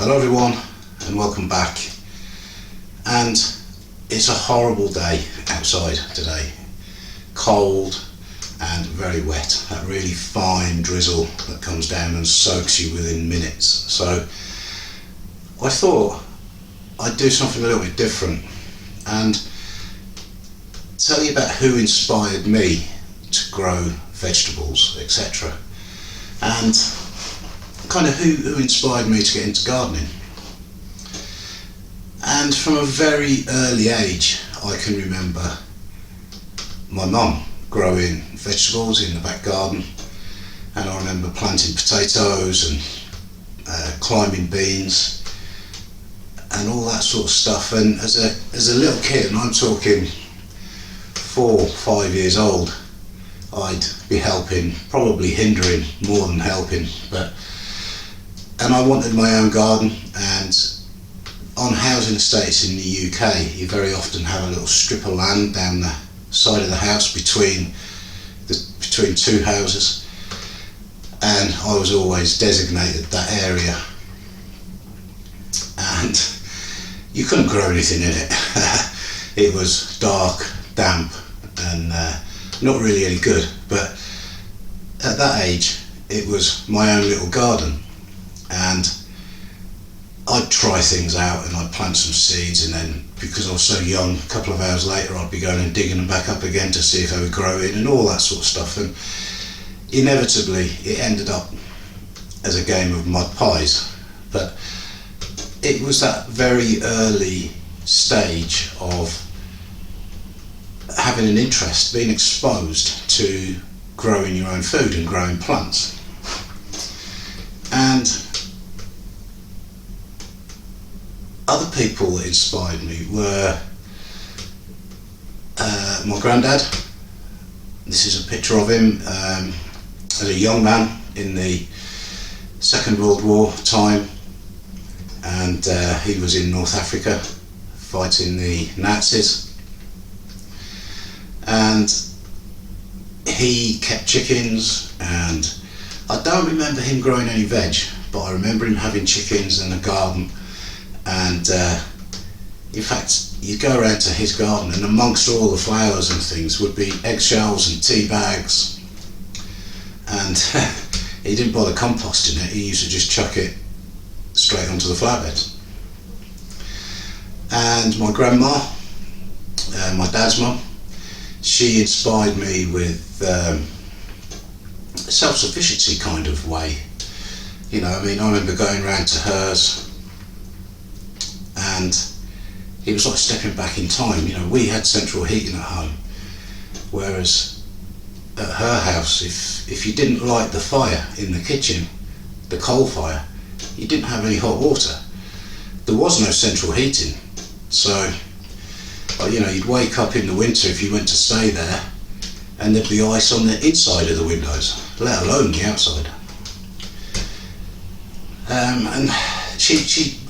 Hello everyone and welcome back. And it's a horrible day outside today. Cold and very wet. That really fine drizzle that comes down and soaks you within minutes. So I thought I'd do something a little bit different and tell you about who inspired me to grow vegetables, etc. And kind of who inspired me to get into gardening. And from a very early age I can remember my mum growing vegetables in the back garden, and I remember planting potatoes and climbing beans and all that sort of stuff. And as a little kid, and I'm talking 4 or 5 years old, I'd be helping, probably hindering more than helping, and I wanted my own garden. And on housing estates in the UK, you very often have a little strip of land down the side of the house between two houses, and I was always designated that area, and you couldn't grow anything in it. It was dark, damp, and not really any good. But at that age it was my own little garden, and I'd try things out and I'd plant some seeds, and then because I was so young, a couple of hours later I'd be going and digging them back up again to see if they were growing and all that sort of stuff. And inevitably it ended up as a game of mud pies. But it was that very early stage of having an interest, being exposed to growing your own food and growing plants. And other people that inspired me were my granddad. This is a picture of him as a young man in the Second World War time, and he was in North Africa fighting the Nazis, and he kept chickens. And I don't remember him growing any veg, but I remember him having chickens and a garden. And in fact, you go around to his garden, and amongst all the flowers and things would be eggshells and tea bags, and he didn't bother composting it. He used to just chuck it straight onto the flower beds. And my grandma, my dad's mum, she inspired me with a self-sufficiency kind of way. You know, I mean, I remember going round to hers, and it was like stepping back in time. You know, we had central heating at home, whereas at her house, if you didn't light the fire in the kitchen, the coal fire, you didn't have any hot water. There was no central heating, so you know, you'd wake up in the winter if you went to stay there, and there'd be ice on the inside of the windows, let alone the outside. And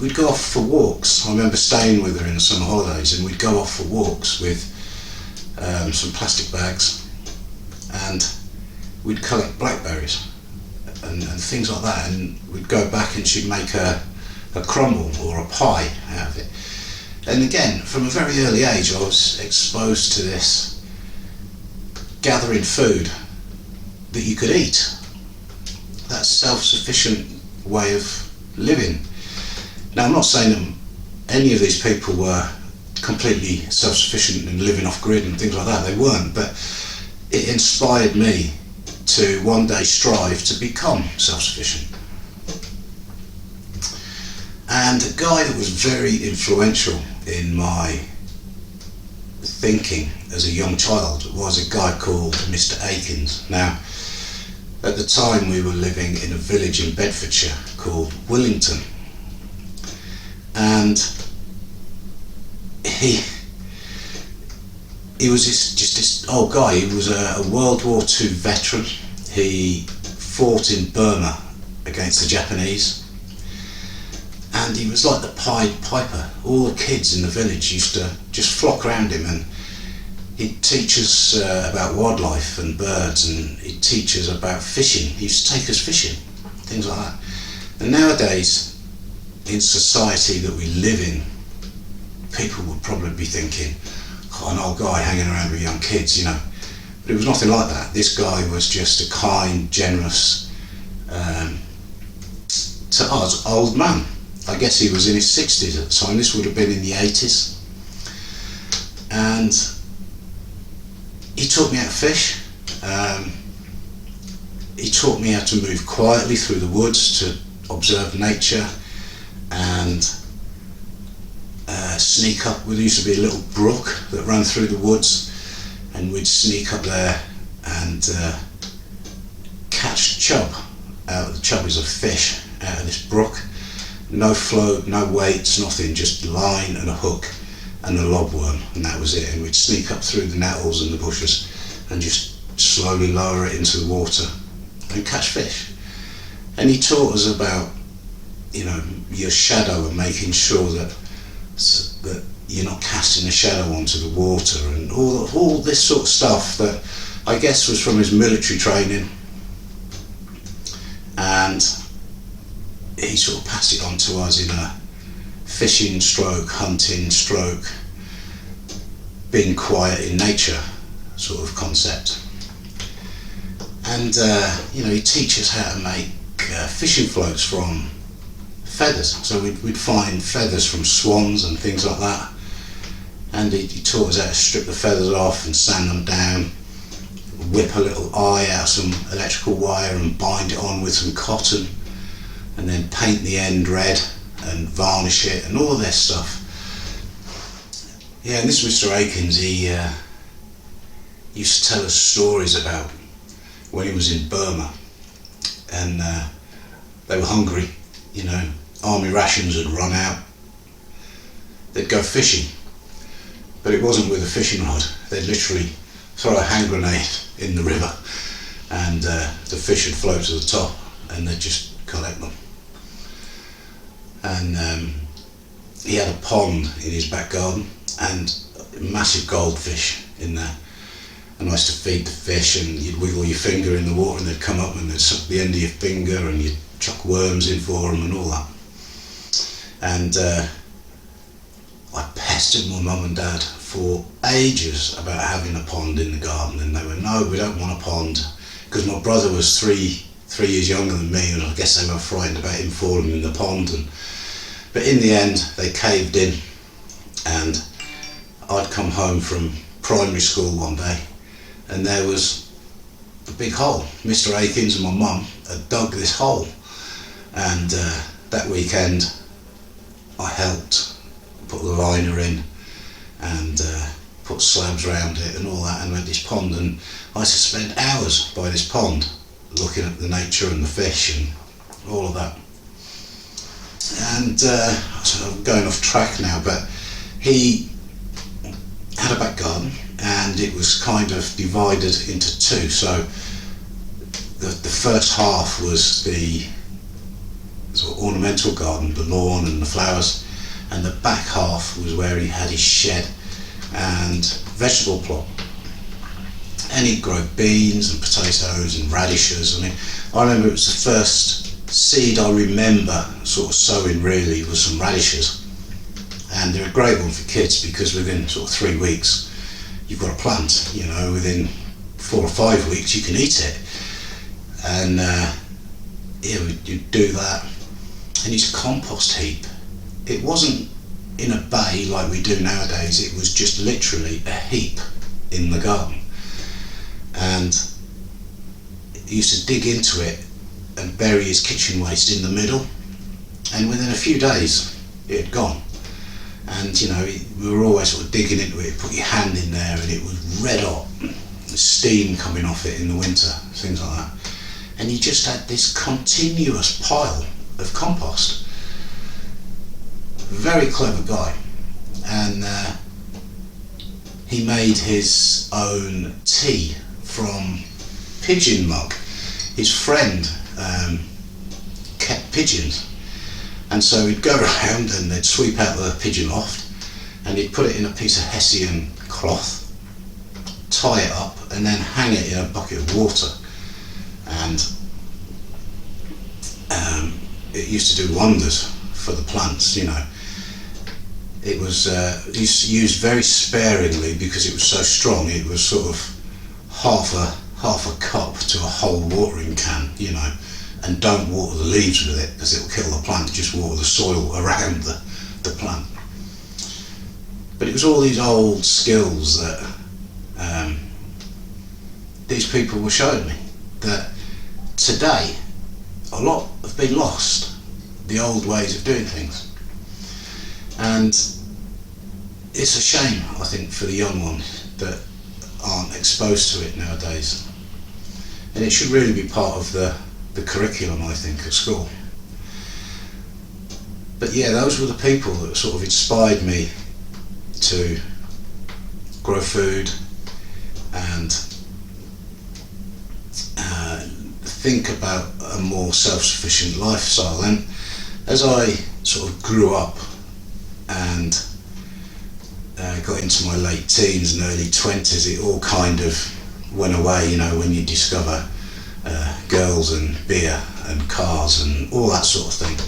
we'd go off for walks. I remember staying with her in the summer holidays, and we'd go off for walks with some plastic bags, and we'd collect blackberries and things like that, and we'd go back and she'd make a crumble or a pie out of it. And again, from a very early age I was exposed to this gathering food that you could eat, that self-sufficient way of living. Now, I'm not saying that any of these people were completely self-sufficient and living off grid and things like that. They weren't, but it inspired me to one day strive to become self-sufficient. And a guy that was very influential in my thinking as a young child was a guy called Mr. Akens. Now, at the time we were living in a village in Bedfordshire called Leaton, and he was just this old guy. He was a World War II veteran. He fought in Burma against the Japanese, and he was like the Pied Piper. All the kids in the village used to just flock around him, and he'd teach us about wildlife and birds, and he'd teach us about fishing. He used to take us fishing, things like that. And nowadays in society that we live in, people would probably be thinking, oh, an old guy hanging around with young kids, you know. But it was nothing like that. This guy was just a kind, generous, to us, old man. I guess he was in his 60s at the time. This would have been in the 80s. And he taught me how to fish. He taught me how to move quietly through the woods to observe nature and sneak up. There used to be a little brook that ran through the woods, and we'd sneak up there and catch chub. The chub is a fish out of this brook. No float, no weights, nothing, just line and a hook and a lobworm, and that was it. And we'd sneak up through the nettles and the bushes and just slowly lower it into the water and catch fish. And he taught us about, you know, your shadow and making sure that you're not casting a shadow onto the water, and all this sort of stuff that I guess was from his military training. And he sort of passed it on to us in a fishing stroke, hunting stroke, being quiet in nature sort of concept. And you know, he'd teach us how to make fishing floats from feathers. So we'd find feathers from swans and things like that, and he taught us how to strip the feathers off and sand them down, whip a little eye out of some electrical wire and bind it on with some cotton, and then paint the end red and varnish it and all of this stuff. Yeah, and this Mr. Akens, he used to tell us stories about when he was in Burma, and they were hungry, you know, army rations had run out. They'd go fishing, but it wasn't with a fishing rod. They'd literally throw a hand grenade in the river, and the fish would float to the top, and they'd just collect them. And he had a pond in his back garden and massive goldfish in there, and I used to feed the fish, and you'd wiggle your finger in the water and they'd come up and they'd suck the end of your finger, and you'd chuck worms in for them and all that. And I pestered my mum and dad for ages about having a pond in the garden, and they were, no, we don't want a pond, because my brother was three years younger than me, and I guess they were frightened about him falling in the pond. But in the end they caved in, and I'd come home from primary school one day and there was a big hole. Mr. Akens and my mum had dug this hole, and that weekend I helped put the liner in and put slabs around it and all that, and made this pond, and I used to spend hours by this pond looking at the nature and the fish and all of that. And so I'm going off track now, but he had a back garden, and it was kind of divided into two. So the first half was the sort of ornamental garden, the lawn and the flowers, and the back half was where he had his shed and vegetable plot. And he'd grow beans and potatoes and radishes. I mean, I remember it was the first seed I remember sort of sowing really was some radishes, and they're a great one for kids because within sort of 3 weeks you've got a plant, you know, within 4 or 5 weeks you can eat it. And yeah, you'd do that, and his compost heap, it wasn't in a bay like we do nowadays, it was just literally a heap in the garden, and he used to dig into it and bury his kitchen waste in the middle, and within a few days it had gone. And you know, we were always sort of digging into it, put your hand in there and it was red hot, steam coming off it in the winter, things like that. And he just had this continuous pile of compost. Very clever guy. And he made his own tea from pigeon mug. His friend kept pigeons, and so he'd go around and they'd sweep out the pigeon loft, and he'd put it in a piece of Hessian cloth, tie it up, and then hang it in a bucket of water. And it used to do wonders for the plants, you know. It was used very sparingly because it was so strong. It was sort of half a cup to a whole watering can, you know. And don't water the leaves with it because it will kill the plant. Just water the soil around the plant. But it was all these old skills that these people were showing me that today a lot have been lost, the old ways of doing things. And it's a shame, I think, for the young ones that aren't exposed to it nowadays. And it should really be part of the curriculum, I think, at school. But yeah, those were the people that sort of inspired me to grow food and think about a more self-sufficient lifestyle. And as I sort of grew up and got into my late teens and early 20s, it all kind of went away, you know, when you discover girls and beer and cars and all that sort of thing.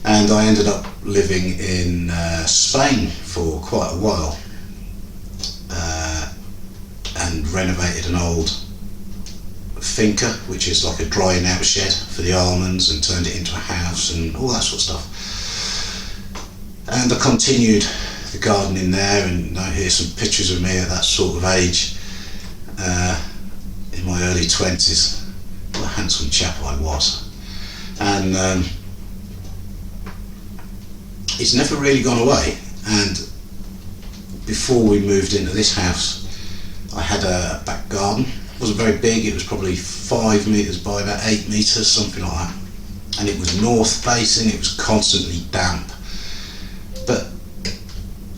And I ended up living in Spain for quite a while and renovated an old finca, which is like a drying out shed for the almonds, and turned it into a house and all that sort of stuff. And I continued the gardening there, and here's some pictures of me at that sort of age in my early 20s. What a handsome chap I was. And it's never really gone away. And before we moved into this house, I had a back garden. It wasn't very big, it was probably 5 metres by about 8 metres, something like that. And it was north facing, it was constantly damp. But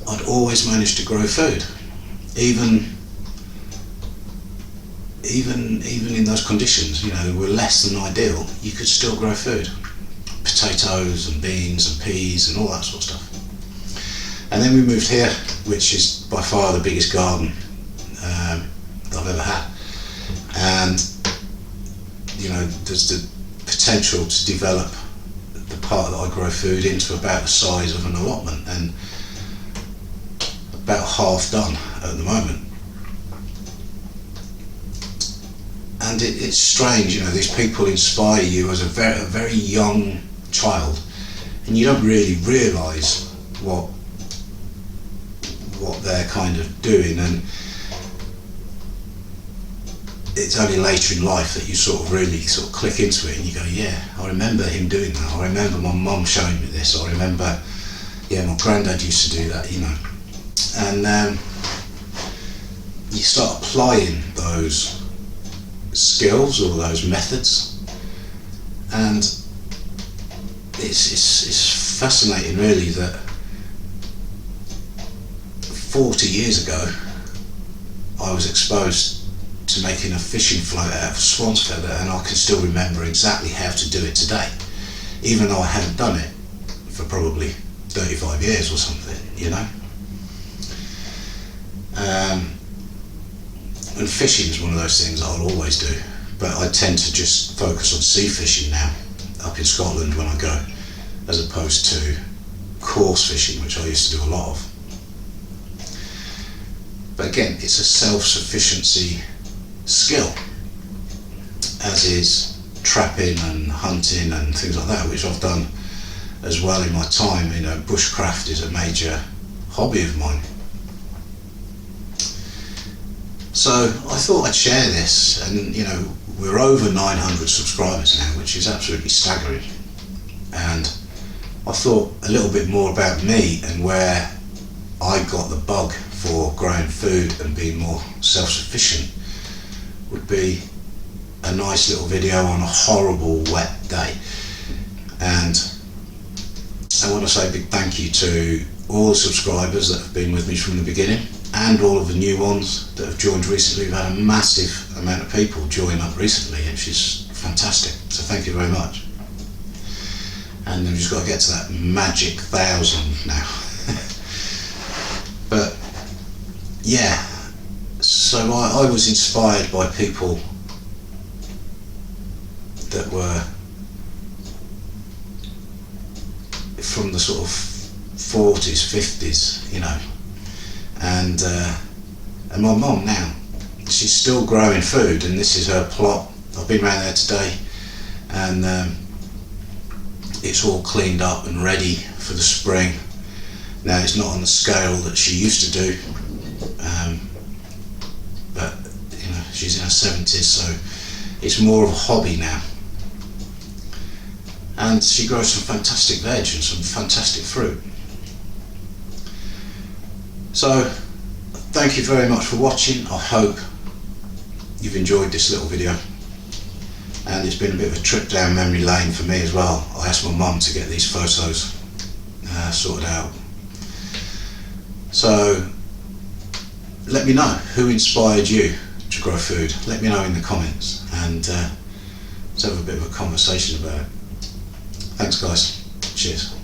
I'd always managed to grow food. Even in those conditions, you know, were less than ideal, you could still grow food. Potatoes and beans and peas and all that sort of stuff. And then we moved here, which is by far the biggest garden that I've ever had. And, you know, there's the potential to develop the part that I grow food into about the size of an allotment, and about half done at the moment. And it's strange, you know, these people inspire you as a very young child, and you don't really realise what they're kind of doing, and it's only later in life that you sort of really sort of click into it and you go, yeah, I remember him doing that, I remember my mum showing me this, I remember, yeah, my granddad used to do that, you know. And you start applying those skills or those methods, and it's fascinating really that 40 years ago I was exposed to making a fishing float out of swan's feather, and I can still remember exactly how to do it today, even though I haven't done it for probably 35 years or something, you know. And fishing is one of those things I'll always do, but I tend to just focus on sea fishing now up in Scotland when I go, as opposed to coarse fishing, which I used to do a lot of. But again, it's a self-sufficiency skill, as is trapping and hunting and things like that, which I've done as well in my time. You know, bushcraft is a major hobby of mine. So I thought I'd share this, and you know, we're over 900 subscribers now, which is absolutely staggering. And I thought a little bit more about me and where I got the bug for growing food and being more self-sufficient would be a nice little video on a horrible wet day. And I want to say a big thank you to all the subscribers that have been with me from the beginning, and all of the new ones that have joined recently. We've had a massive amount of people join up recently, which is fantastic, so thank you very much. And we've just got to get to that magic 1,000 now. But yeah, so I was inspired by people that were from the sort of 40s, 50s, you know, and my mum now, she's still growing food, and this is her plot. I've been around there today, and it's all cleaned up and ready for the spring. Now it's not on the scale that she used to do, but you know, she's in her 70s, so it's more of a hobby now. And she grows some fantastic veg and some fantastic fruit. So thank you very much for watching. I hope you've enjoyed this little video, and it's been a bit of a trip down memory lane for me as well. I asked my mum to get these photos sorted out. So let me know who inspired you to grow food. Let me know in the comments, and let's have a bit of a conversation about it. Thanks guys, cheers.